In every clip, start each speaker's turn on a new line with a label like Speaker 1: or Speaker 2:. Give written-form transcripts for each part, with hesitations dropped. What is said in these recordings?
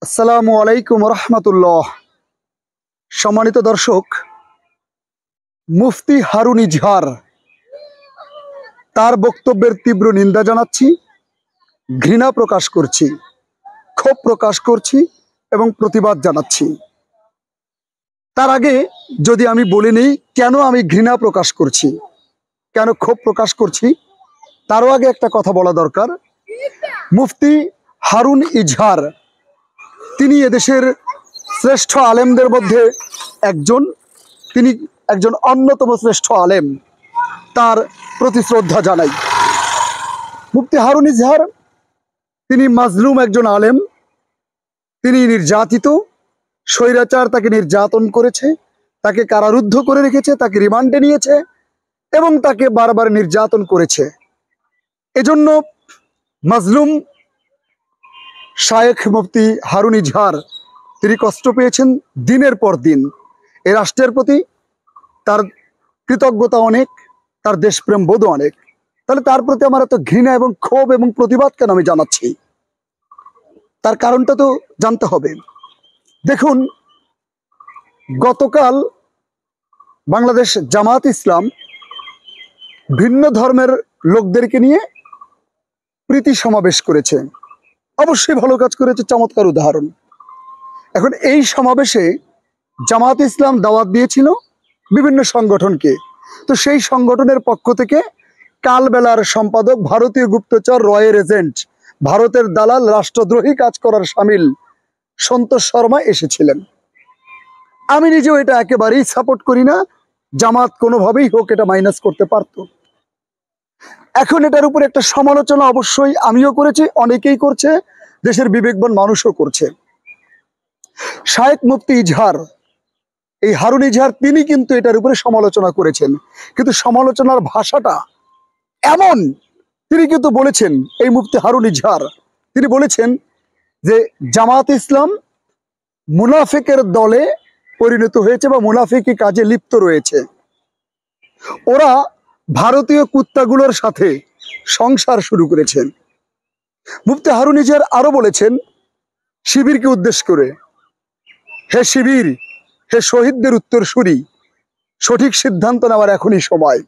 Speaker 1: আসসালামু আলাইকুম রহমতুল্লাহ। সম্মানিত দর্শক, মুফতি হারুন ইজহার তার বক্তব্যের তীব্র নিন্দা জানাচ্ছি, ঘৃণা প্রকাশ করছি, ক্ষোভ প্রকাশ করছি এবং প্রতিবাদ জানাচ্ছি। তার আগে যদি আমি বলে নিই কেন আমি ঘৃণা প্রকাশ করছি, কেন ক্ষোভ প্রকাশ করছি, তারও আগে একটা কথা বলা দরকার। মুফতি হারুন ইজহার তিনি এদেশের শ্রেষ্ঠ আলেমদের মধ্যে একজন, তিনি একজন অন্যতম শ্রেষ্ঠ আলেম, তার প্রতি শ্রদ্ধা জানাই। মুফতি হারুন ইজহার তিনি মাজলুম একজন আলেম, তিনি নির্যাতিত, স্বৈরাচার তাকে নির্যাতন করেছে, তাকে কারারুদ্ধ করে রেখেছে, তাকে রিমান্ডে নিয়েছে এবং তাকে বারবার নির্যাতন করেছে। এজন্য মাজলুম শায়েখ মুফতি হারুন ইজহার তিনি কষ্ট পেয়েছেন দিনের পর দিন। এই রাষ্ট্রের প্রতি তার কৃতজ্ঞতা অনেক, তার দেশপ্রেম বোধও অনেক। তাহলে তার প্রতি আমার এত ঘৃণা এবং ক্ষোভ এবং প্রতিবাদ কেন আমি জানাচ্ছি, তার কারণটা তো জানতে হবে। দেখুন, গতকাল বাংলাদেশ জামাত ইসলাম ভিন্ন ধর্মের লোকদেরকে নিয়ে প্রীতি সমাবেশ করেছে। অবশ্যই ভালো কাজ করেছে, চমৎকার উদাহরণ। এখন এই সমাবেশে জামাত ইসলাম দাওয়াত দিয়েছিল বিভিন্ন সংগঠনকে, তো সেই সংগঠনের পক্ষ থেকে কালবেলার সম্পাদক, ভারতীয় গুপ্তচর, রয়ের এজেন্ট, ভারতের দালাল, রাষ্ট্রদ্রোহী কাজ করার শামিল সন্তোষ শর্মা এসেছিলেন। আমি নিজেও এটা একেবারেই সাপোর্ট করি না, জামাত কোনোভাবেই হোক এটা মাইনাস করতে পারত। এখন এটার উপর একটা সমালোচনা অবশ্যই আমিও করেছি, অনেকেই করছে, দেশের বিবেকবান মানুষও করছে। শায়েখ মুফতি ইজহার, এই হারুন ইজহার তিনি কিন্তু এটার উপরে সমালোচনা করেছেন, কিন্তু সমালোচনার ভাষাটা এমন, তিনি কিন্তু বলেছেন, এই মুফতি হারুন ইজহার তিনি বলেছেন যে জামাত ইসলাম মুনাফিকের দলে পরিণত হয়েছে বা মুনাফিকি কাজে লিপ্ত রয়েছে। ওরা ভারতীয় কুত্তাগুলোর সাথে সংসার শুরু করেছেন। মুফতি হারুন ইজহার আরো বলেছেন শিবিরকে উদ্দেশ্য করে, হে শিবির, হে শহীদদের উত্তরসূরি, সঠিক সিদ্ধান্ত নেওয়ার এখনই সময়।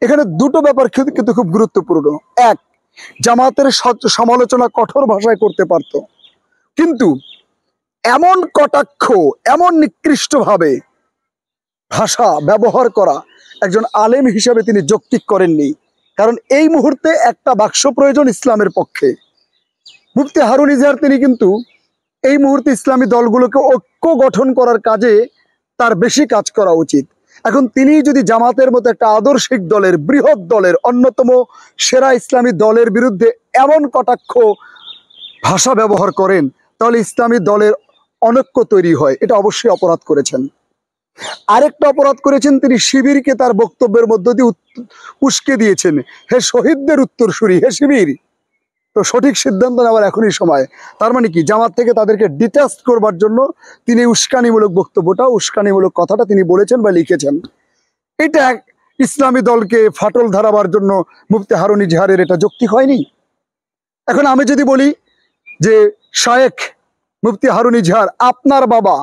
Speaker 1: এখানে দুটো ব্যাপার কিন্তু খুব গুরুত্বপূর্ণ। এক, জামাতের সমালোচনা কঠোর ভাষায় করতে পারত, কিন্তু এমন কটাক্ষ, এমন নিকৃষ্টভাবে ভাষা ব্যবহার করা একজন আলেম হিসেবে তিনি যৌক্তিক করেননি। কারণ এই মুহূর্তে একটা বাক্স প্রয়োজন ইসলামের পক্ষে। মুফতি হারুন ইজহার তিনি কিন্তু এই মুহূর্তে ইসলামী দলগুলোকে ঐক্য গঠন করার কাজে তার বেশি কাজ করা উচিত। এখন তিনি যদি জামাতের মতো একটা আদর্শিক দলের, বৃহৎ দলের, অন্যতম সেরা ইসলামী দলের বিরুদ্ধে এমন কটাক্ষ ভাষা ব্যবহার করেন, তাহলে ইসলামী দলের অনৈক্য তৈরি হয়। এটা অবশ্যই অপরাধ করেছেন। আরেকটা অপরাধ করেছেন, তিনি শিবিরকে তার বক্তব্যের মধ্য দিয়ে উস্কে দিয়েছেন, হে শহীদদের উত্তরসূরি, হে শিবির, তো সঠিক সিদ্ধান্ত নেওয়ার এখনই সময়। তার মানে কি, জামাত থেকে তাদেরকে ডিটাচ করবার জন্য তিনি উস্কানিমূলক বক্তব্যটা, উস্কানিমূলক কথাটা তিনি বলেছেন বা লিখেছেন। এটা ইসলামী দলকে ফাটল ধরাবার জন্য মুফতি হারুন ইজহারের এটা যৌক্তিক হয়নি। এখন আমি যদি বলি যে শায়েখ মুফতি হারুন ইজহার, আপনার বাবা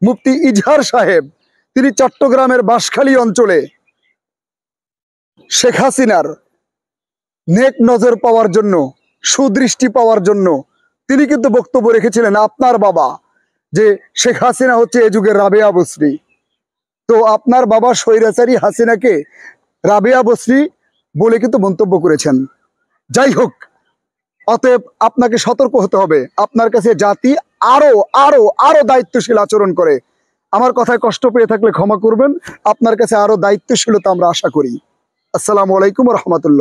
Speaker 1: মুফতি ইজহার সাহেব তিনি চট্টগ্রামের বাঁশখালী অঞ্চলে শেখ হাসিনার নেক নজর পাওয়ার জন্য, সুদৃষ্টি পাওয়ার জন্য তিনি কিন্তু বক্তব্য রেখেছিলেন, আপনার বাবা, যে শেখ হাসিনা হচ্ছে এ যুগের রাবেয়া বসরি। তো আপনার বাবা স্বৈরাচারী হাসিনাকে রাবেয়া বসরি বলে কিন্তু মন্তব্য করেছেন। যাই হোক, অতএব আপনাকে সতর্ক হতে হবে। আপনার কাছে জাতি আরো আরো আরো দায়িত্বশীল আচরণ করে। আমার কথায় কষ্ট পেয়ে থাকলে ক্ষমা করবেন। আপনার কাছে আরো দায়িত্বশীলতা আমরা আশা করি। আসসালামু আলাইকুম রহমতুল্লাহ।